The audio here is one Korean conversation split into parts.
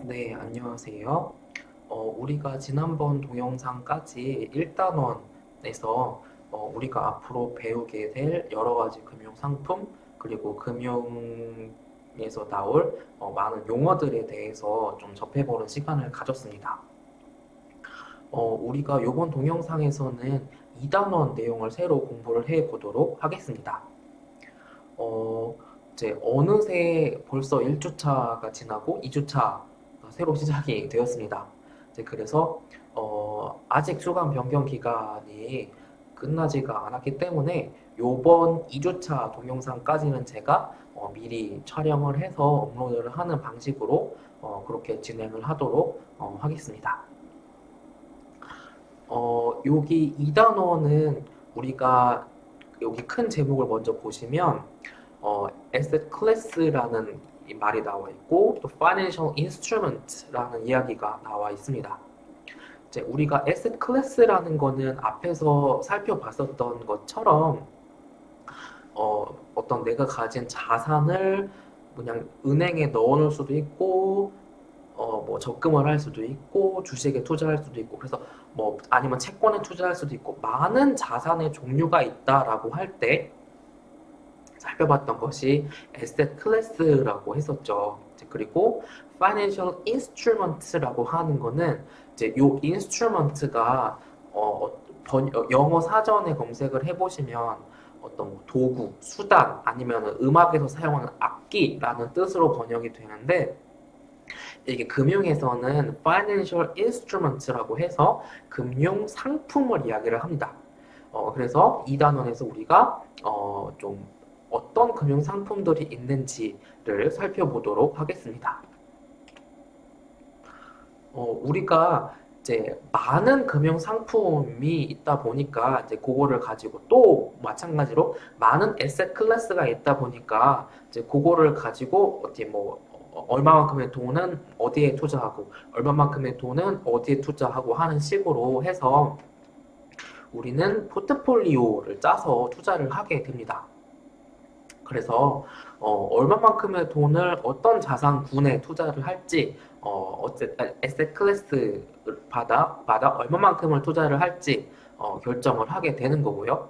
네, 안녕하세요. 우리가 지난번 동영상까지 1단원에서 우리가 앞으로 배우게 될 여러 가지 금융 상품, 그리고 금융에서 나올 많은 용어들에 대해서 좀 접해보는 시간을 가졌습니다. 우리가 이번 동영상에서는 2단원 내용을 새로 공부를 해보도록 하겠습니다. 어, 이제 어느새 벌써 1주차가 지나고 2주차가 새로 시작이 되었습니다. 이제 그래서 아직 수강 변경 기간이 끝나지가 않았기 때문에 요번 2주차 동영상까지는 제가 미리 촬영을 해서 업로드를 하는 방식으로 그렇게 진행을 하도록 하겠습니다. 여기 2단원은 우리가 여기 큰 제목을 먼저 보시면 asset class라는 이 말이 나와 있고 또 financial instrument라는 이야기가 나와 있습니다. 이제 우리가 asset class라는 거는 앞에서 살펴봤었던 것처럼 어떤 내가 가진 자산을 그냥 은행에 넣어놓을 수도 있고 뭐 적금을 할 수도 있고 주식에 투자할 수도 있고 그래서 뭐 아니면 채권에 투자할 수도 있고 많은 자산의 종류가 있다라고 할 때 살펴봤던 것이 asset class라고 했었죠. 그리고 financial instruments라고 하는 거는 이제 요 instrument가 영어 사전에 검색을 해보시면 어떤 뭐 도구, 수단 아니면 음악에서 사용하는 악기라는 뜻으로 번역이 되는데 이게 금융에서는 financial instruments라고 해서 금융 상품을 이야기를 합니다. 그래서 이 단원에서 우리가 좀 어떤 금융 상품들이 있는지를 살펴보도록 하겠습니다. 우리가 이제 많은 금융 상품이 있다 보니까 이제 그거를 가지고 또 마찬가지로 많은 에셋 클래스가 있다 보니까 이제 그거를 가지고 어디 뭐 얼마만큼의 돈은 어디에 투자하고 얼마만큼의 돈은 어디에 투자하고 하는 식으로 해서 우리는 포트폴리오를 짜서 투자를 하게 됩니다. 그래서 얼마만큼의 돈을 어떤 자산군에 투자를 할지 에셋 클래스마다 얼마만큼을 투자를 할지 결정을 하게 되는 거고요.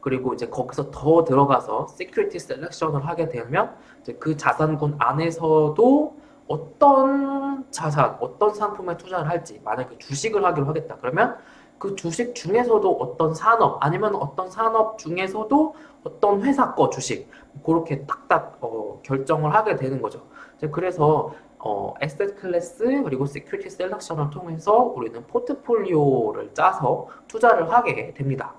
그리고 이제 거기서 더 들어가서 시큐리티 셀렉션을 하게 되면 이제 그 자산군 안에서도 어떤 자산, 어떤 상품에 투자를 할지 만약에 주식을 하기로 하겠다. 그러면 그 주식 중에서도 어떤 산업 아니면 어떤 산업 중에서도 어떤 회사 거 주식 그렇게 딱딱 결정을 하게 되는 거죠. 이제 그래서 에셋 클래스 그리고 시큐리티 셀렉션을 통해서 우리는 포트폴리오를 짜서 투자를 하게 됩니다.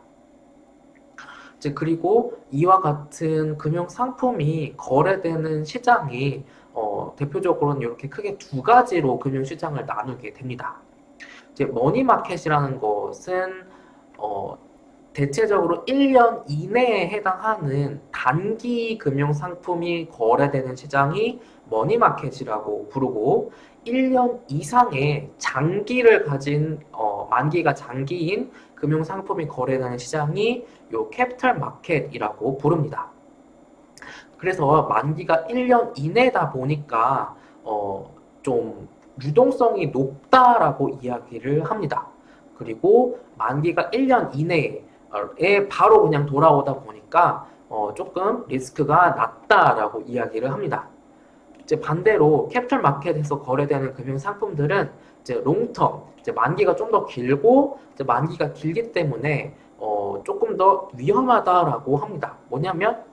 이제 그리고 이와 같은 금융 상품이 거래되는 시장이 대표적으로는 이렇게 크게 두 가지로 금융 시장을 나누게 됩니다. 이제 머니마켓이라는 것은 어, 대체적으로 1년 이내에 해당하는 단기 금융 상품이 거래되는 시장이 머니마켓이라고 부르고 1년 이상의 장기를 가진 만기가 장기인 금융 상품이 거래되는 시장이 요 캐피털 마켓이라고 부릅니다. 그래서 만기가 1년 이내다 보니까 좀 유동성이 높다라고 이야기를 합니다. 그리고 만기가 1년 이내에 바로 그냥 돌아오다 보니까 조금 리스크가 낮다라고 이야기를 합니다. 이제 반대로 캐피털 마켓에서 거래되는 금융 상품들은 이제 롱텀, 이제 만기가 좀 더 길고 이제 만기가 길기 때문에 조금 더 위험하다라고 합니다. 뭐냐면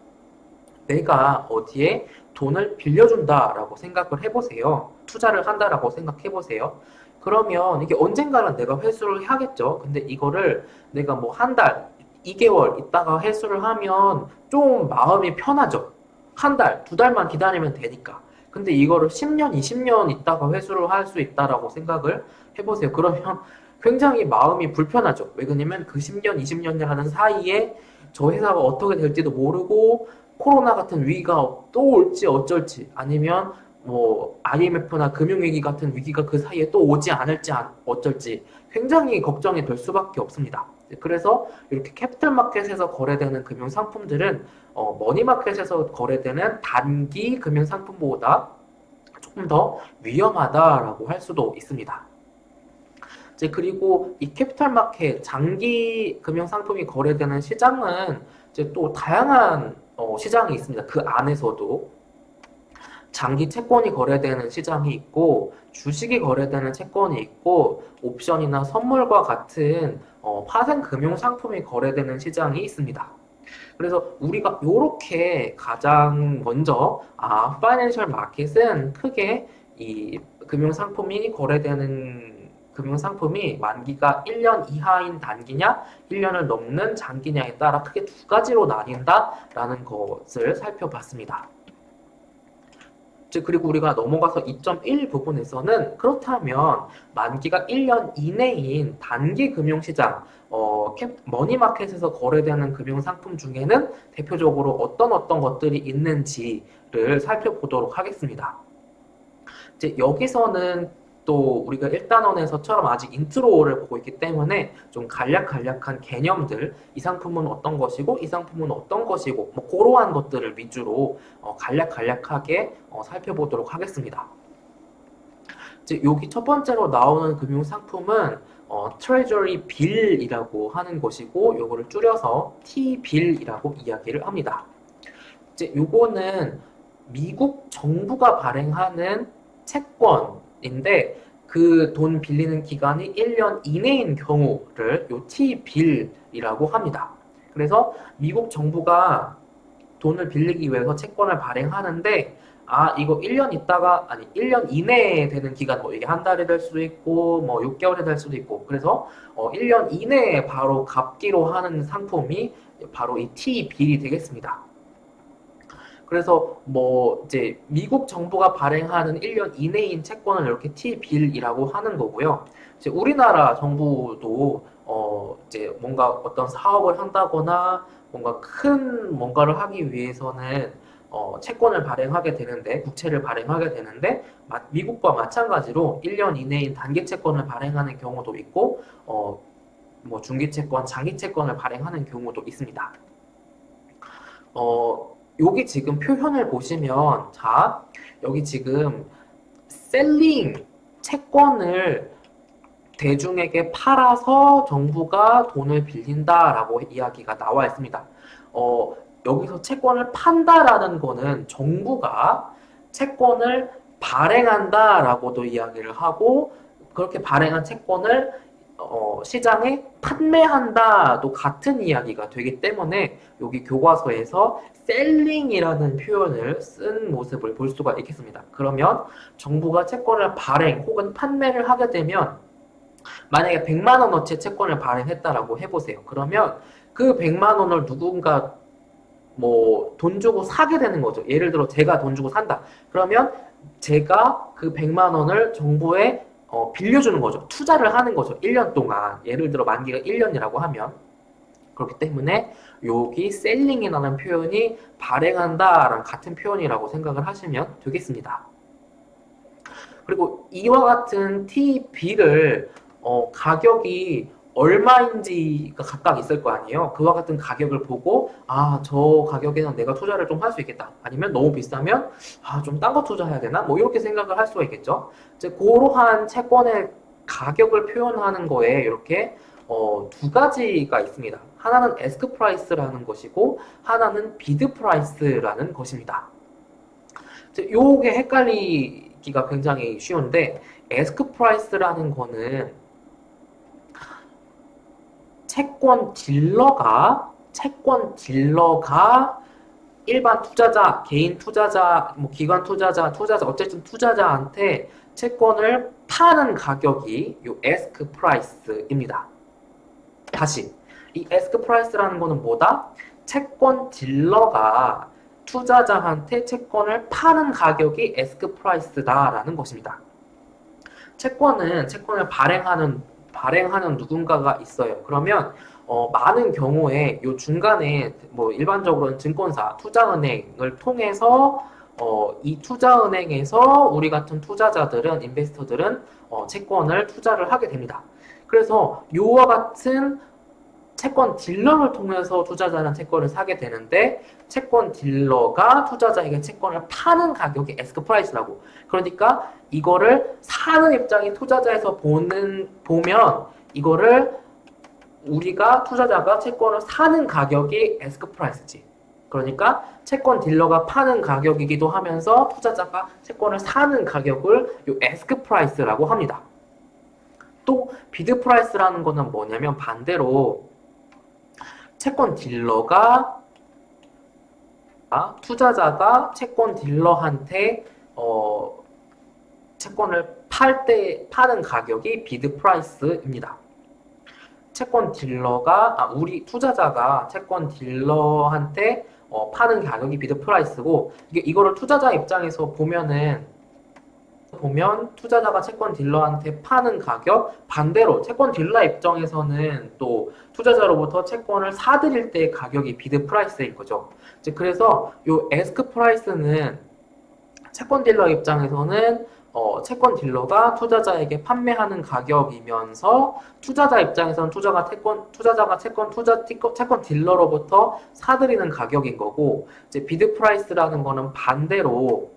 내가 어디에 돈을 빌려준다라고 생각을 해보세요. 투자를 한다라고 생각해보세요. 그러면 이게 언젠가는 내가 회수를 해야겠죠. 근데 이거를 내가 뭐 한 달, 2개월 있다가 회수를 하면 좀 마음이 편하죠. 한 달, 두 달만 기다리면 되니까. 근데 이거를 10년, 20년 있다가 회수를 할 수 있다라고 생각을 해보세요. 그러면 굉장히 마음이 불편하죠. 왜 그러냐면 그 10년, 20년이라는 사이에 저 회사가 어떻게 될지도 모르고 코로나 같은 위기가 또 올지 어쩔지 아니면 뭐 IMF나 금융위기 같은 위기가 그 사이에 또 오지 않을지 어쩔지 굉장히 걱정이 될 수밖에 없습니다. 그래서 이렇게 캐피털 마켓에서 거래되는 금융 상품들은 머니 마켓에서 거래되는 단기 금융 상품보다 조금 더 위험하다라고 할 수도 있습니다. 이제 그리고 이 캐피탈 마켓 장기 금융 상품이 거래되는 시장은 이제 또 다양한 시장이 있습니다. 그 안에서도 장기 채권이 거래되는 시장이 있고 주식이 거래되는 채권이 있고 옵션이나 선물과 같은 파생 금융 상품이 거래되는 시장이 있습니다. 그래서 우리가 이렇게 가장 먼저 파이낸셜 마켓은 크게 이 금융 상품이 거래되는 금융 상품이 만기가 1년 이하인 단기냐, 1년을 넘는 장기냐에 따라 크게 두 가지로 나뉜다라는 것을 살펴봤습니다. 그리고 우리가 넘어가서 2.1 부분에서는 그렇다면 만기가 1년 이내인 단기 금융시장, 머니마켓에서 거래되는 금융상품 중에는 대표적으로 어떤 것들이 있는지를 살펴보도록 하겠습니다. 이제 여기서는 또 우리가 1단원에서처럼 아직 인트로를 보고 있기 때문에 좀 간략한 개념들, 이 상품은 어떤 것이고 이 상품은 어떤 것이고 뭐 그러한 것들을 위주로 간략하게 살펴보도록 하겠습니다. 이제 여기 첫 번째로 나오는 금융 상품은 트레저리 빌이라고 하는 것이고 요거를 줄여서 T빌이라고 이야기를 합니다. 이제 요거는 미국 정부가 발행하는 채권인데 그 돈 빌리는 기간이 1년 이내인 경우를 요 T빌이라고 합니다. 그래서 미국 정부가 돈을 빌리기 위해서 채권을 발행하는데 이거 1년 있다가 1년 이내에 되는 기간 뭐 이게 한 달이 될 수도 있고 뭐 6개월이 될 수도 있고 그래서 1년 이내에 바로 갚기로 하는 상품이 바로 이 T빌이 되겠습니다. 그래서 뭐 이제 미국 정부가 발행하는 1년 이내인 채권을 이렇게 T빌이라고 하는 거고요. 이제 우리나라 정부도 이제 뭔가 어떤 사업을 한다거나 뭔가 큰 뭔가를 하기 위해서는 채권을 발행하게 되는데 국채를 발행하게 되는데 미국과 마찬가지로 1년 이내인 단기 채권을 발행하는 경우도 있고 뭐 중기 채권, 장기 채권을 발행하는 경우도 있습니다. 여기 지금 표현을 보시면 여기 지금 셀링 채권을 대중에게 팔아서 정부가 돈을 빌린다라고 이야기가 나와 있습니다. 여기서 채권을 판다라는 거는 정부가 채권을 발행한다라고도 이야기를 하고 그렇게 발행한 채권을 시장에 판매한다도 같은 이야기가 되기 때문에 여기 교과서에서 셀링이라는 표현을 쓴 모습을 볼 수가 있겠습니다. 그러면 정부가 채권을 발행 혹은 판매를 하게 되면 만약에 100만 원어치 채권을 발행했다라고 해보세요. 그러면 그 100만 원을 누군가 뭐 돈 주고 사게 되는 거죠. 예를 들어 제가 돈 주고 산다. 그러면 제가 그 100만 원을 정부에 빌려주는 거죠. 투자를 하는 거죠. 1년 동안. 예를 들어 만기가 1년이라고 하면 그렇기 때문에 여기 셀링이라는 표현이 발행한다랑 같은 표현이라고 생각을 하시면 되겠습니다. 그리고 이와 같은 T비를 가격이 얼마인지가 각각 있을 거 아니에요. 그와 같은 가격을 보고 저 가격에는 내가 투자를 좀 할 수 있겠다. 아니면 너무 비싸면 좀 딴 거 투자해야 되나? 뭐 이렇게 생각을 할 수가 있겠죠. 이제 그러한 채권의 가격을 표현하는 거에 이렇게 두 가지가 있습니다. 하나는 에스크 프라이스라는 것이고 하나는 비드 프라이스라는 것입니다. 요게 헷갈리기가 굉장히 쉬운데 에스크 프라이스라는 거는 채권 딜러가 일반 투자자, 개인 투자자, 뭐 기관 투자자, 어쨌든 투자자한테 채권을 파는 가격이 요 에스크 프라이스입니다. 다시 이 에스크 프라이스라는 거는 뭐다? 채권 딜러가 투자자한테 채권을 파는 가격이 에스크 프라이스다라는 것입니다. 채권을 발행하는 누군가가 있어요. 그러면 많은 경우에 요 중간에 뭐 일반적으로는 증권사, 투자은행을 통해서 이 투자은행에서 우리 같은 투자자들은 인베스터들은 채권을 투자를 하게 됩니다. 그래서 요와 같은 채권 딜러를 통해서 투자자는 채권을 사게 되는데 채권 딜러가 투자자에게 채권을 파는 가격이 에스크 프라이스라고. 그러니까 이거를 사는 입장인 투자자에서 보면 이거를 우리가 투자자가 채권을 사는 가격이 에스크 프라이스지. 그러니까 채권 딜러가 파는 가격이기도 하면서 투자자가 채권을 사는 가격을 요 에스크 프라이스라고 합니다. 또 비드 프라이스라는 거는 뭐냐면 반대로 채권 딜러가 투자자가 채권 딜러한테 채권을 파는 가격이 비드 프라이스입니다. 채권 딜러가 우리 투자자가 채권 딜러한테 파는 가격이 비드 프라이스고 이거를 투자자 입장에서 보면 투자자가 채권 딜러한테 파는 가격 반대로 채권 딜러 입장에서는 또 투자자로부터 채권을 사들일 때의 가격이 비드 프라이스인 거죠. 그래서 요 에스크 프라이스는 채권 딜러 입장에서는 채권 딜러가 투자자에게 판매하는 가격이면서 투자자 입장에서는 투자자가 채권 딜러로부터 사들이는 가격인 거고 이제 비드 프라이스라는 거는 반대로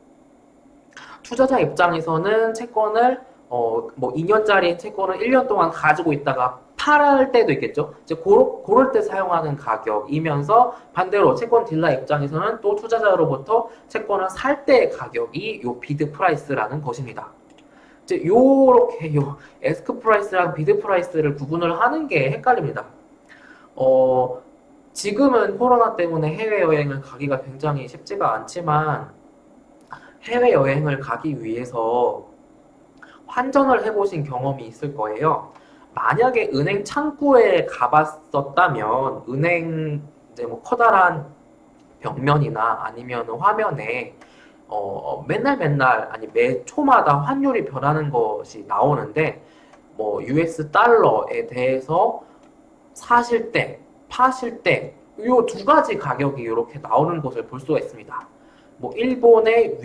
투자자 입장에서는 채권을 뭐 2년짜리 채권을 1년 동안 가지고 있다가 팔 때도 있겠죠. 이제 그럴 때 사용하는 가격이면서 반대로 채권 딜러 입장에서는 또 투자자로부터 채권을 살 때의 가격이 요 비드 프라이스라는 것입니다. 이제 요렇게 요 에스크 프라이스랑 비드 프라이스를 구분을 하는 게 헷갈립니다. 지금은 코로나 때문에 해외여행을 가기가 굉장히 쉽지가 않지만 해외여행을 가기 위해서 환전을 해보신 경험이 있을 거예요. 만약에 은행 창구에 가봤었다면 은행 이제 뭐 커다란 벽면이나 아니면 화면에 맨날 아니 매 초마다 환율이 변하는 것이 나오는데 뭐 US 달러에 대해서 사실 때, 파실 때 이 두 가지 가격이 이렇게 나오는 것을 볼 수가 있습니다. 뭐 일본의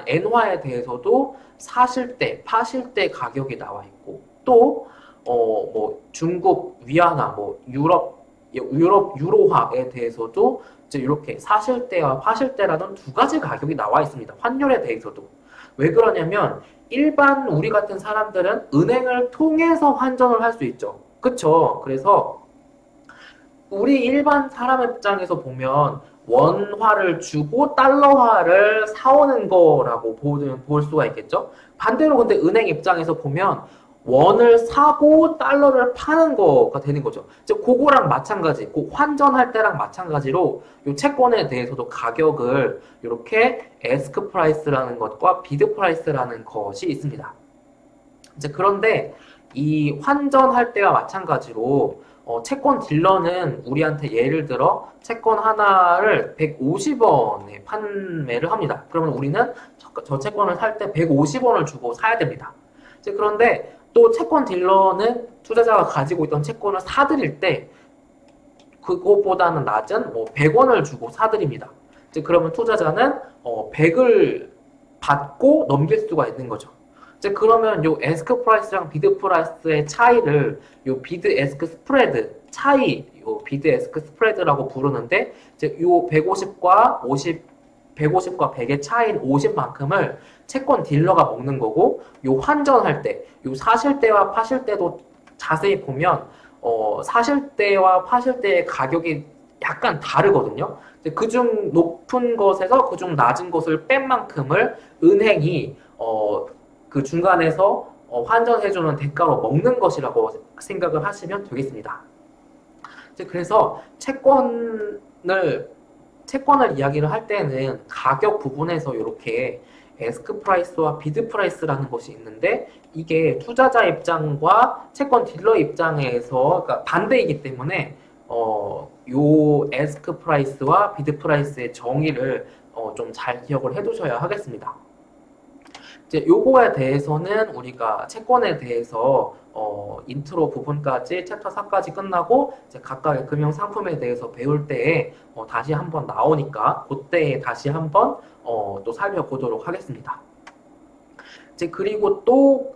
엔화에 대해서도 사실 때, 파실 때 가격이 나와 있고 또 뭐 중국 위안화, 뭐 유럽 유로화에 대해서도 이제 이렇게 사실 때와 파실 때라는 두 가지 가격이 나와 있습니다. 환율에 대해서도. 왜 그러냐면 일반 우리 같은 사람들은 은행을 통해서 환전을 할 수 있죠. 그쵸? 그래서 우리 일반 사람 입장에서 보면 원화를 주고 달러화를 사오는 거라고 볼 수가 있겠죠. 반대로 근데 은행 입장에서 보면 원을 사고 달러를 파는 거가 되는 거죠. 즉 그거랑 마찬가지, 그 환전할 때랑 마찬가지로 이 채권에 대해서도 가격을 이렇게 에스크 프라이스라는 것과 비드 프라이스라는 것이 있습니다. 이제 그런데 이 환전할 때와 마찬가지로 채권 딜러는 우리한테 예를 들어 채권 하나를 150원에 판매를 합니다. 그러면 우리는 저 채권을 살 때 150원을 주고 사야 됩니다. 이제 그런데 또 채권 딜러는 투자자가 가지고 있던 채권을 사들일 때 그것보다는 낮은 뭐 100원을 주고 사드립니다. 이제 그러면 투자자는 100을 받고 넘길 수가 있는 거죠. 이제 그러면 요 에스크 프라이스랑 비드 프라이스의 차이를 요 비드 에스크 스프레드 차이, 요 비드 에스크 스프레드라고 부르는데 이제 요 150과 100의 차이인 50만큼을 채권 딜러가 먹는 거고 요 환전할 때, 요 사실 때와 파실 때도 자세히 보면 사실 때와 파실 때의 가격이 약간 다르거든요. 그중 높은 것에서 그중 낮은 것을 뺀 만큼을 은행이 그 중간에서 환전해주는 대가로 먹는 것이라고 생각을 하시면 되겠습니다. 그래서 채권을 이야기를 할 때는 가격 부분에서 이렇게 에스크 프라이스와 비드 프라이스라는 것이 있는데 이게 투자자 입장과 채권 딜러 입장에서 그러니까 반대이기 때문에 요 에스크 프라이스와 비드 프라이스의 정의를 좀 잘 기억을 해두셔야 하겠습니다. 이제 요거에 대해서는 우리가 채권에 대해서 인트로 부분까지 챕터 4까지 끝나고 이제 각각의 금융 상품에 대해서 배울 때에 다시 한번 나오니까 그때에 다시 한번 또 살펴보도록 하겠습니다. 이제 그리고 또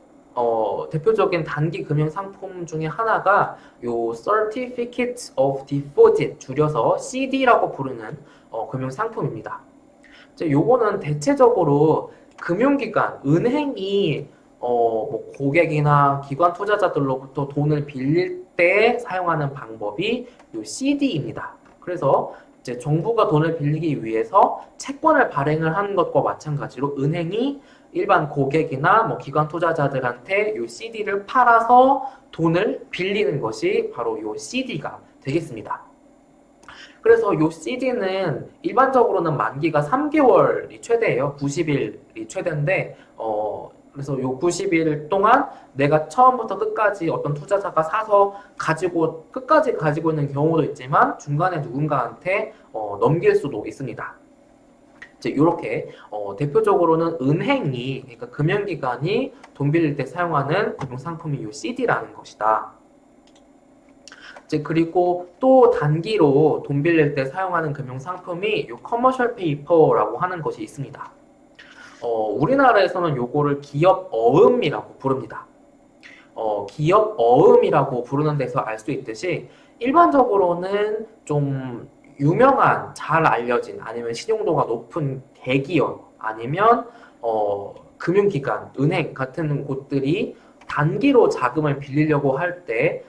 대표적인 단기 금융 상품 중에 하나가 요 Certificate of Deposit, 줄여서 CD라고 부르는 금융 상품입니다. 이제 요거는 대체적으로 금융기관, 은행이 뭐 고객이나 기관 투자자들로부터 돈을 빌릴 때 사용하는 방법이 요 CD입니다. 그래서 이제 정부가 돈을 빌리기 위해서 채권을 발행을 하는 것과 마찬가지로 은행이 일반 고객이나 뭐 기관 투자자들한테 요 CD를 팔아서 돈을 빌리는 것이 바로 요 CD가 되겠습니다. 그래서 요 CD는 일반적으로는 만기가 3개월이 최대예요. 90일이 최대인데, 그래서 요 90일 동안 내가 처음부터 끝까지 어떤 투자자가 사서 끝까지 가지고 있는 경우도 있지만 중간에 누군가한테 넘길 수도 있습니다. 이제 이렇게 대표적으로는 은행이, 그러니까 금융기관이 돈 빌릴 때 사용하는 금융상품이 요 CD라는 것이다. 이제 그리고 또 단기로 돈 빌릴 때 사용하는 금융상품이 요 커머셜 페이퍼라고 하는 것이 있습니다. 우리나라에서는 요거를 기업 어음이라고 부릅니다. 기업 어음이라고 부르는 데서 알 수 있듯이 일반적으로는 좀 유명한, 잘 알려진, 아니면 신용도가 높은 대기업, 아니면 금융기관, 은행 같은 곳들이 단기로 자금을 빌리려고 할 때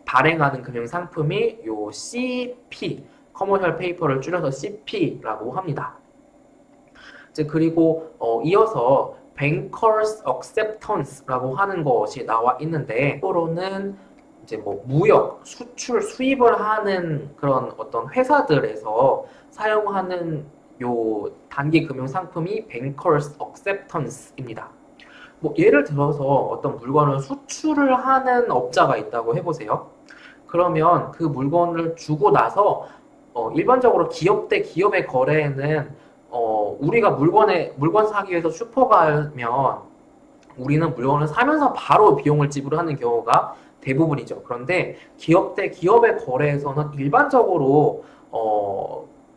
발행하는 금융상품이 요 CP, 커머셜 페이퍼를 줄여서 CP라고 합니다. 이제 그리고 이어서 Bankers Acceptance라고 하는 것이 나와 있는데, 이거로는 이제 뭐 무역, 수출, 수입을 하는 그런 어떤 회사들에서 사용하는 요 단기 금융 상품이 Bankers Acceptance입니다. 뭐 예를 들어서 어떤 물건을 수출을 하는 업자가 있다고 해보세요. 그러면 그 물건을 주고 나서 일반적으로 기업 대 기업의 거래에는 우리가 물건 사기 위해서 슈퍼 가면 우리는 물건을 사면서 바로 비용을 지불하는 경우가 대부분이죠. 그런데 기업 대 기업의 거래에서는 일반적으로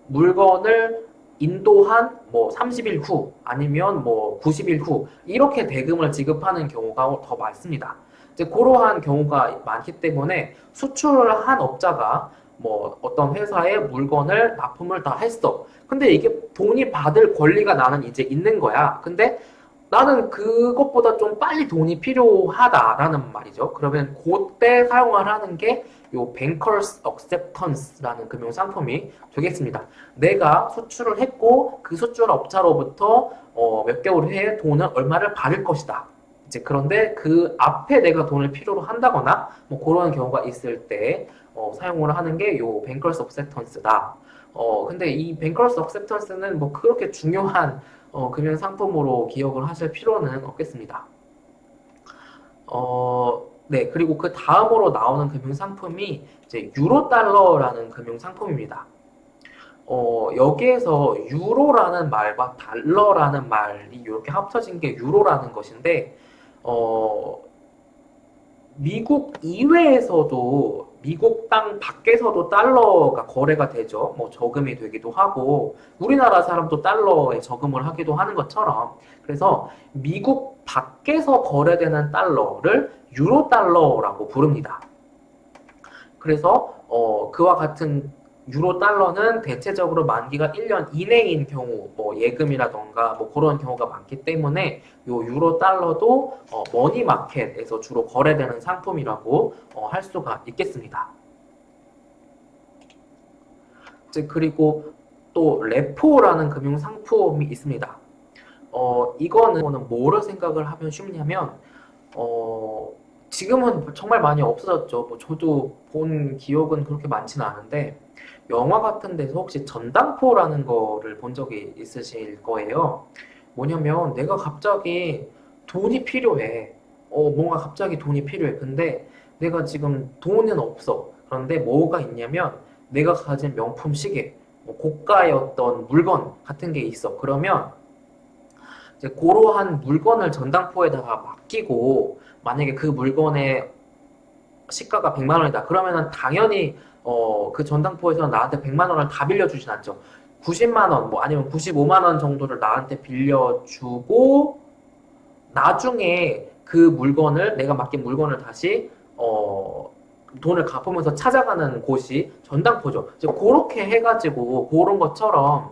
물건을 인도한 뭐 30일 후 아니면 뭐 90일 후 이렇게 대금을 지급하는 경우가 더 많습니다. 이제 그러한 경우가 많기 때문에 수출을 한 업자가 뭐 어떤 회사에 물건을 납품을 다 했어. 근데 이게 돈이 받을 권리가 나는 이제 있는 거야. 근데 나는 그것보다 좀 빨리 돈이 필요하다라는 말이죠. 그러면 그때 사용을 하는 게 요 Bankers Acceptance라는 금융 상품이 되겠습니다. 내가 수출을 했고 그 수출 업자로부터 몇 개월 후에 돈을 얼마를 받을 것이다. 이제 그런데 그 앞에 내가 돈을 필요로 한다거나 뭐 그런 경우가 있을 때 사용을 하는 게 요 Bankers Acceptance다. 근데 이 Bankers Acceptance는 뭐 그렇게 중요한 금융 상품으로 기억을 하실 필요는 없겠습니다. 네, 그리고 그 다음으로 나오는 금융 상품이 이제 유로 달러라는 금융 상품입니다. 여기에서 유로라는 말과 달러라는 말이 이렇게 합쳐진 게 유로라는 것인데, 미국 이외에서도 미국 땅 밖에서도 달러가 거래가 되죠. 뭐 저금이 되기도 하고 우리나라 사람도 달러에 저금을 하기도 하는 것처럼 그래서 미국 밖에서 거래되는 달러를 유로 달러라고 부릅니다. 그래서 그와 같은 유로 달러는 대체적으로 만기가 1년 이내인 경우, 뭐 예금이라던가 뭐 그런 경우가 많기 때문에 요 유로 달러도 머니 마켓에서 주로 거래되는 상품이라고 할 수가 있겠습니다. 이제 그리고 또 레포라는 금융 상품이 있습니다. 이거는 뭐를 생각을 하면 쉽냐면 지금은 정말 많이 없어졌죠. 뭐 저도 본 기억은 그렇게 많지는 않은데 영화 같은 데서 혹시 전당포라는 거를 본 적이 있으실 거예요. 뭐냐면 내가 갑자기 돈이 필요해. 뭔가 갑자기 돈이 필요해. 근데 내가 지금 돈은 없어. 그런데 뭐가 있냐면 내가 가진 명품 시계, 뭐 고가의 어떤 물건 같은 게 있어. 그러면 이제 그러한 물건을 전당포에다가 맡기고 만약에 그 물건의 시가가 100만 원이다. 그러면은 당연히 그 전당포에서 나한테 100만 원을 다 빌려주진 않죠. 90만 원, 뭐 아니면 95만 원 정도를 나한테 빌려주고 나중에 그 물건을, 내가 맡긴 물건을 다시 돈을 갚으면서 찾아가는 곳이 전당포죠. 이제 그렇게 해가지고 그런 것처럼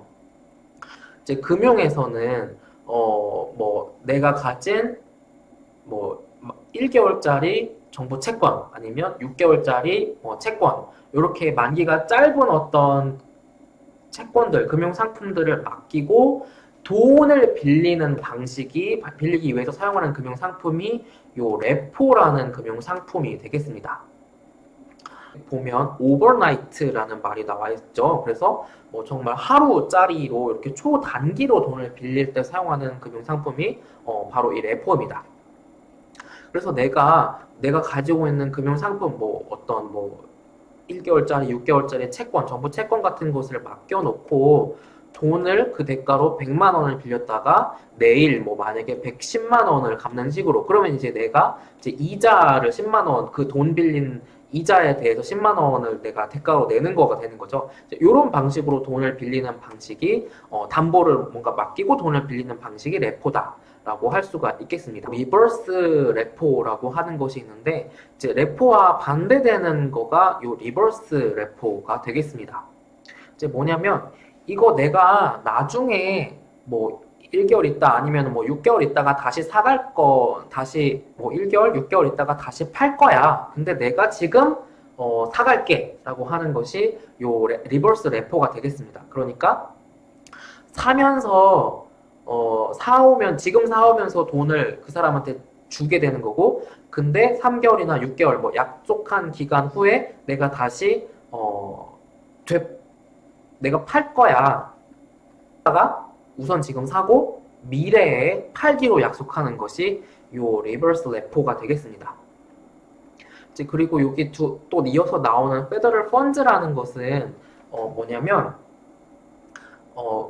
이제 금융에서는 뭐 내가 가진 뭐 1개월짜리 정부 채권 아니면 6개월짜리 채권, 이렇게 만기가 짧은 어떤 채권들, 금융 상품들을 맡기고 돈을 빌리기 위해서 사용하는 금융 상품이 요 레포라는 금융 상품이 되겠습니다. 보면 오버나이트라는 말이 나와 있죠. 그래서 뭐 정말 하루짜리로 이렇게 초단기로 돈을 빌릴 때 사용하는 금융 상품이 바로 이 레포입니다. 그래서 내가 가지고 있는 금융 상품, 뭐 어떤 뭐 1개월짜리, 6개월짜리 채권, 정부 채권 같은 것을 맡겨놓고 돈을 그 대가로 100만 원을 빌렸다가 내일 뭐 만약에 110만 원을 갚는 식으로, 그러면 이제 내가 이제 이자를 10만 원, 그 돈 빌린 이자에 대해서 10만 원을 내가 대가로 내는 거가 되는 거죠. 이런 방식으로 돈을 빌리는 방식이 담보를 뭔가 맡기고 돈을 빌리는 방식이 레포다 라고 할 수가 있겠습니다. 리버스 레포라고 하는 것이 있는데, 이제 레포와 반대되는 거가 요 리버스 레포가 되겠습니다. 이제 뭐냐면, 이거 내가 나중에 뭐 1개월 있다 아니면 뭐 6개월 있다가 다시 사갈 거, 다시 뭐 1개월, 6개월 있다가 다시 팔 거야. 근데 내가 지금 사갈게 라고 하는 것이 요 리버스 레포가 되겠습니다. 그러니까 사면서 지금 사오면서 돈을 그 사람한테 주게 되는 거고, 근데 3개월이나 6개월 뭐 약속한 기간 후에 내가 다시 내가 팔 거야. 다가 우선 지금 사고 미래에 팔기로 약속하는 것이 요 리버스 레포가 되겠습니다. 이제 그리고 여기 또 이어서 나오는 페더럴 펀즈라는 것은 뭐냐면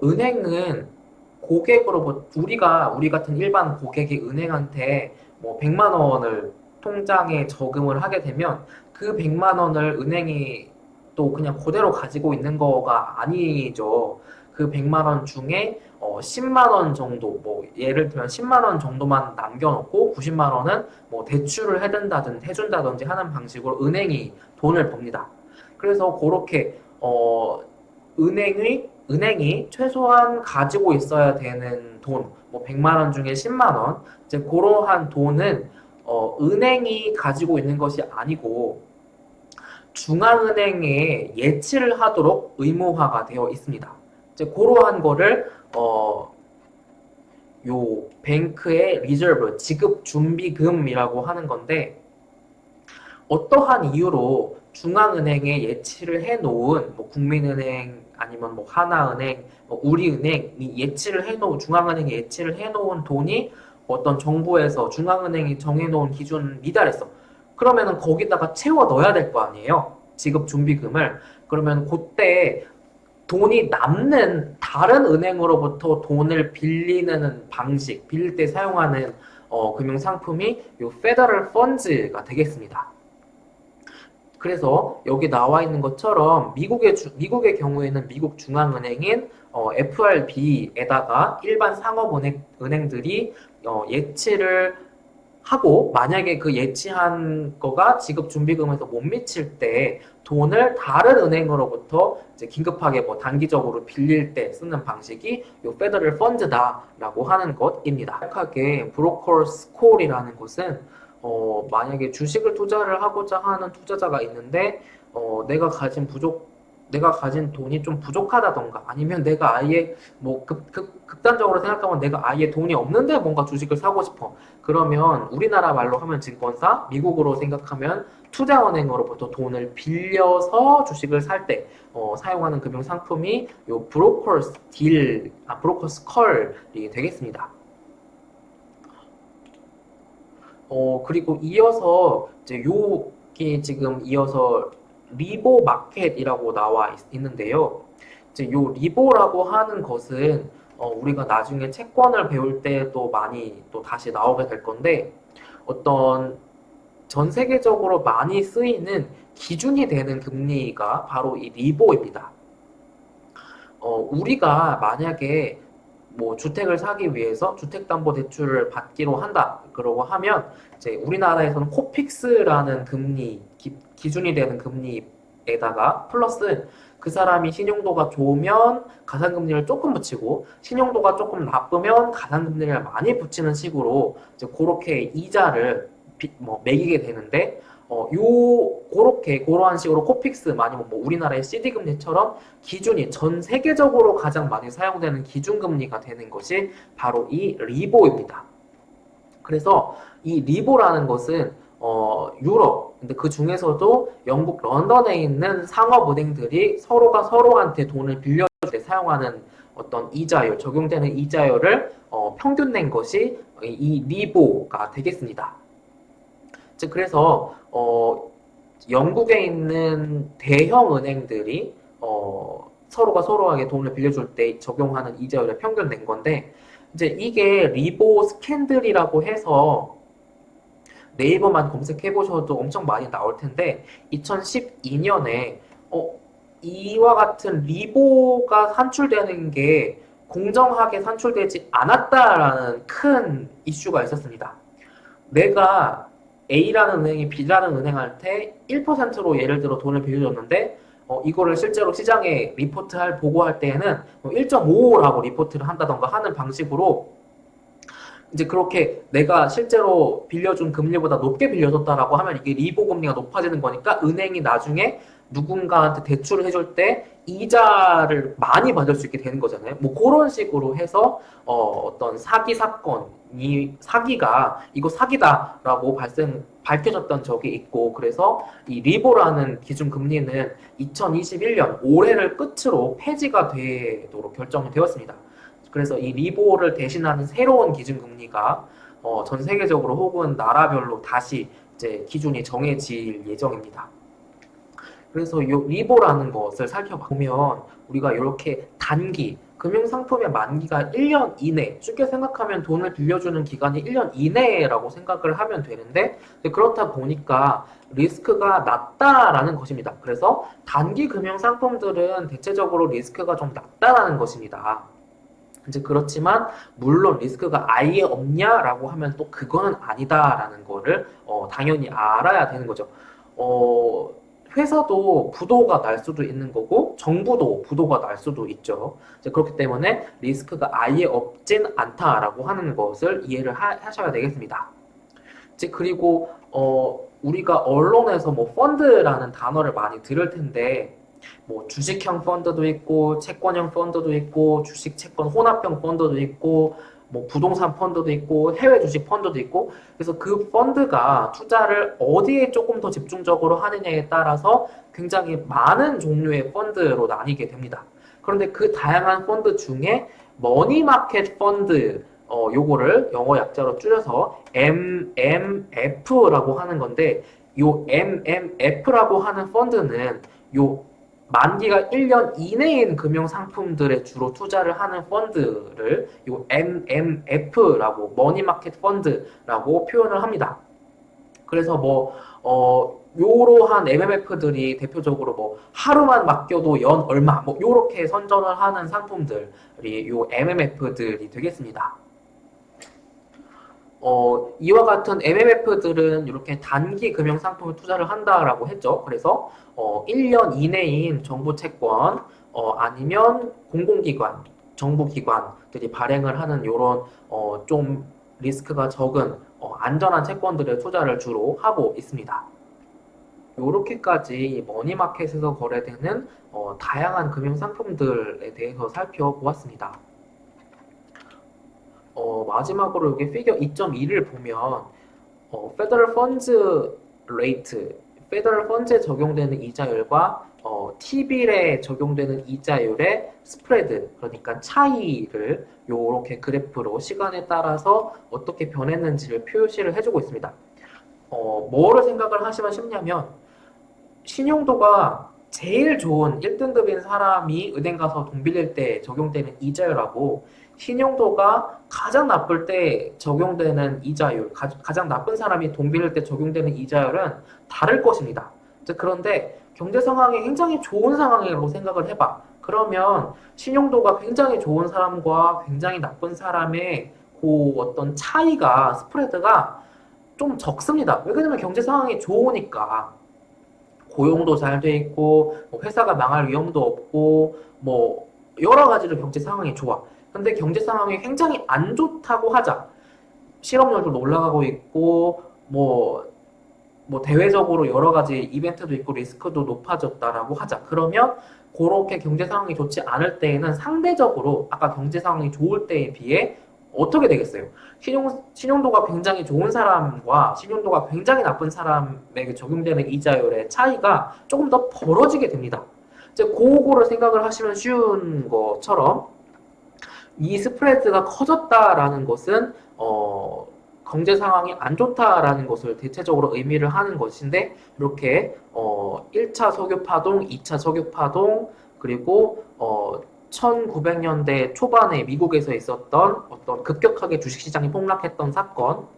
은행은 고객으로부터, 우리 같은 일반 고객이 은행한테 뭐 100만 원을 통장에 저금을 하게 되면 그 100만 원을 은행이 또 그냥 그대로 가지고 있는 거가 아니죠. 그 100만 원 중에 10만 원 정도, 뭐 예를 들면 10만 원 정도만 남겨놓고 90만 원은 뭐 대출을 해준다든지 하는 방식으로 은행이 돈을 법니다. 그래서 그렇게 은행이 최소한 가지고 있어야 되는 돈, 뭐 100만 원 중에 10만 원, 이제 그러한 돈은 은행이 가지고 있는 것이 아니고 중앙은행에 예치를 하도록 의무화가 되어 있습니다. 이제 그러한 거를 요 뱅크의 리저브, 지급 준비금이라고 하는 건데, 어떠한 이유로 중앙은행에 예치를 해놓은 뭐 국민은행 아니면 뭐 하나은행, 뭐 우리은행이 중앙은행에 예치를 해놓은 돈이 어떤 정부에서 중앙은행이 정해놓은 기준 미달했어. 그러면은 거기다가 채워 넣어야 될 거 아니에요. 지급 준비금을. 그러면 그때 돈이 남는 다른 은행으로부터 돈을 빌리는 방식, 빌릴 때 사용하는 금융 상품이 요 페더럴 펀즈가 되겠습니다. 그래서 여기 나와 있는 것처럼 미국의 경우에는 미국 중앙은행인 FRB에다가 일반 상업은행들이 예치를 하고, 만약에 그 예치한 거가 지급 준비금에서 못 미칠 때 돈을 다른 은행으로부터 이제 긴급하게 뭐 단기적으로 빌릴 때 쓰는 방식이 요 페더럴 펀즈다라고 하는 것입니다. 정확하게 브로커스 콜이라는 것은 만약에 주식을 투자를 하고자 하는 투자자가 있는데 내가 가진 돈이 좀 부족하다던가, 아니면 내가 아예 뭐 극단적으로 생각하면 내가 아예 돈이 없는데 뭔가 주식을 사고 싶어. 그러면 우리나라 말로 하면 증권사, 미국으로 생각하면 투자은행으로부터 돈을 빌려서 주식을 살 때 사용하는 금융 상품이 요 브로커스 컬이 되겠습니다. 그리고 이어서 이제 요게 지금 이어서 리보 마켓이라고 나와 있는데요. 이제 요 리보라고 하는 것은 우리가 나중에 채권을 배울 때 또 많이 또 다시 나오게 될 건데, 어떤 전 세계적으로 많이 쓰이는 기준이 되는 금리가 바로 이 리보입니다. 우리가 만약에 뭐 주택을 사기 위해서 주택담보대출을 받기로 한다. 그러고 하면 이제 우리나라에서는 코픽스라는 금리 기준이 되는 금리에다가 플러스 그 사람이 신용도가 좋으면 가산금리를 조금 붙이고 신용도가 조금 나쁘면 가산금리를 많이 붙이는 식으로 이제 그렇게 이자를 매기게 되는데 그러한 식으로 코픽스 아니면 뭐 우리나라의 CD금리처럼 기준이 전 세계적으로 가장 많이 사용되는 기준금리가 되는 것이 바로 이 리보입니다. 그래서 이 리보라는 것은 유럽, 근데 그 중에서도 영국 런던에 있는 상업은행들이 서로가 서로한테 돈을 빌려줄 때 사용하는 어떤 이자율, 적용되는 이자율을 평균 낸 것이 이 리보가 되겠습니다. 즉 그래서 영국에 있는 대형 은행들이 서로가 서로에게 돈을 빌려줄 때 적용하는 이자율을 평균 낸 건데 이제 이게 리보 스캔들이라고 해서 네이버만 검색해 보셔도 엄청 많이 나올 텐데 2012년에 이와 같은 리보가 산출되는 게 공정하게 산출되지 않았다라는 큰 이슈가 있었습니다. 내가 A라는 은행이 B라는 은행한테 1%로 예를 들어 돈을 빌려줬는데 이거를 실제로 시장에 보고할 때에는 1.55라고 리포트를 한다던가 하는 방식으로 이제 그렇게 내가 실제로 빌려준 금리보다 높게 빌려줬다라고 하면 이게 리보 금리가 높아지는 거니까 은행이 나중에 누군가한테 대출을 해줄 때 이자를 많이 받을 수 있게 되는 거잖아요. 뭐 그런 식으로 해서 어떤 사기 사건이 사기가 이거 사기다라고 밝혀졌던 적이 있고 그래서 이 리보라는 기준 금리는 2021년 올해를 끝으로 폐지가 되도록 결정이 되었습니다. 그래서 이 리보를 대신하는 새로운 기준금리가 전 세계적으로 혹은 나라별로 다시 이제 기준이 정해질 예정입니다. 그래서 이 리보라는 것을 살펴보면 우리가 이렇게 단기 금융상품의 만기가 1년 이내, 쉽게 생각하면 돈을 빌려주는 기간이 1년 이내라고 생각을 하면 되는데 그렇다 보니까 리스크가 낮다라는 것입니다. 그래서 단기 금융상품들은 대체적으로 리스크가 좀 낮다라는 것입니다. 이제 그렇지만 물론 리스크가 아예 없냐라고 하면 또 그거는 아니다라는 거를 당연히 알아야 되는 거죠. 회사도 부도가 날 수도 있는 거고 정부도 부도가 날 수도 있죠. 이제 그렇기 때문에 리스크가 아예 없진 않다라고 하는 것을 이해를 하셔야 되겠습니다. 이제 그리고 우리가 언론에서 뭐 펀드라는 단어를 많이 들을 텐데 뭐 주식형 펀드도 있고 채권형 펀드도 있고 주식 채권 혼합형 펀드도 있고 뭐 부동산 펀드도 있고 해외 주식 펀드도 있고 그래서 그 펀드가 투자를 어디에 조금 더 집중적으로 하느냐에 따라서 굉장히 많은 종류의 펀드로 나뉘게 됩니다. 그런데 그 다양한 펀드 중에 머니마켓 펀드 요거를 영어 약자로 줄여서 MMF라고 하는 건데 요 MMF라고 하는 펀드는 요 만기가 1년 이내인 금융상품들에 주로 투자를 하는 펀드를 요 MMF라고 머니마켓 펀드라고 표현을 합니다. 그래서 요러한 MMF들이 대표적으로 뭐 하루만 맡겨도 연 얼마 뭐 요렇게 선전을 하는 상품들이 요 MMF들이 되겠습니다. 이와 같은 MMF들은 이렇게 단기 금융상품을 투자를 한다라고 했죠. 그래서 1년 이내인 정부 채권 아니면 공공기관, 정부기관들이 발행을 하는 이런 좀 리스크가 적은 안전한 채권들의 투자를 주로 하고 있습니다. 이렇게까지 머니마켓에서 거래되는 다양한 금융상품들에 대해서 살펴보았습니다. 마지막으로 여기 피겨 2.2를 보면 페더럴 펀즈 레이트, 페더럴 펀즈에 적용되는 이자율과 T빌에 적용되는 이자율의 스프레드, 그러니까 차이를 이렇게 그래프로 시간에 따라서 어떻게 변했는지를 표시를 해주고 있습니다. 뭐를 생각을 하시면 쉽냐면 신용도가 제일 좋은 1등급인 사람이 은행 가서 돈 빌릴 때 적용되는 이자율하고 신용도가 가장 나쁠 때 적용되는 이자율, 가장 나쁜 사람이 돈 빌릴 때 적용되는 이자율은 다를 것입니다. 그런데 경제 상황이 굉장히 좋은 상황이라고 생각을 해봐. 그러면 신용도가 굉장히 좋은 사람과 굉장히 나쁜 사람의 그 어떤 차이가, 스프레드가 좀 적습니다. 왜냐면 경제 상황이 좋으니까. 고용도 잘 돼 있고, 뭐 회사가 망할 위험도 없고, 뭐, 여러 가지로 경제 상황이 좋아. 근데 경제 상황이 굉장히 안 좋다고 하자. 실업률도 올라가고 있고, 뭐 대외적으로 여러 가지 이벤트도 있고 리스크도 높아졌다라고 하자. 그러면 그렇게 경제 상황이 좋지 않을 때에는 상대적으로 아까 경제 상황이 좋을 때에 비해 어떻게 되겠어요? 신용도가 굉장히 좋은 사람과 신용도가 굉장히 나쁜 사람에게 적용되는 이자율의 차이가 조금 더 벌어지게 됩니다. 이제 그거를 생각을 하시면 쉬운 것처럼 이 스프레드가 커졌다라는 것은 경제 상황이 안 좋다라는 것을 대체적으로 의미를 하는 것인데 이렇게 1차 석유 파동, 2차 석유 파동 그리고 1900년대 초반에 미국에서 있었던 어떤 급격하게 주식시장이 폭락했던 사건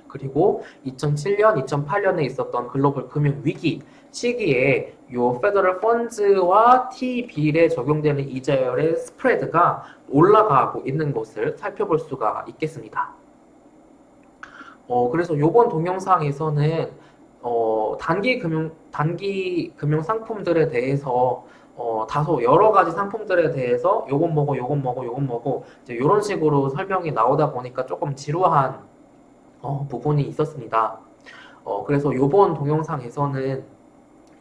그리고 2007년, 2008년에 있었던 글로벌 금융 위기 시기에 요 페더럴 펀즈와 T빌에 적용되는 이자율의 스프레드가 올라가고 있는 것을 살펴볼 수가 있겠습니다. 그래서 요번 동영상에서는 단기 금융 상품들에 대해서 다소 여러 가지 상품들에 대해서 요건 뭐고 요건 뭐고 요건 뭐고 이제 요런 식으로 설명이 나오다 보니까 조금 지루한 부분이 있었습니다. 그래서 요번 동영상에서는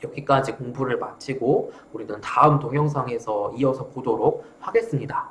여기까지 공부를 마치고 우리는 다음 동영상에서 이어서 보도록 하겠습니다.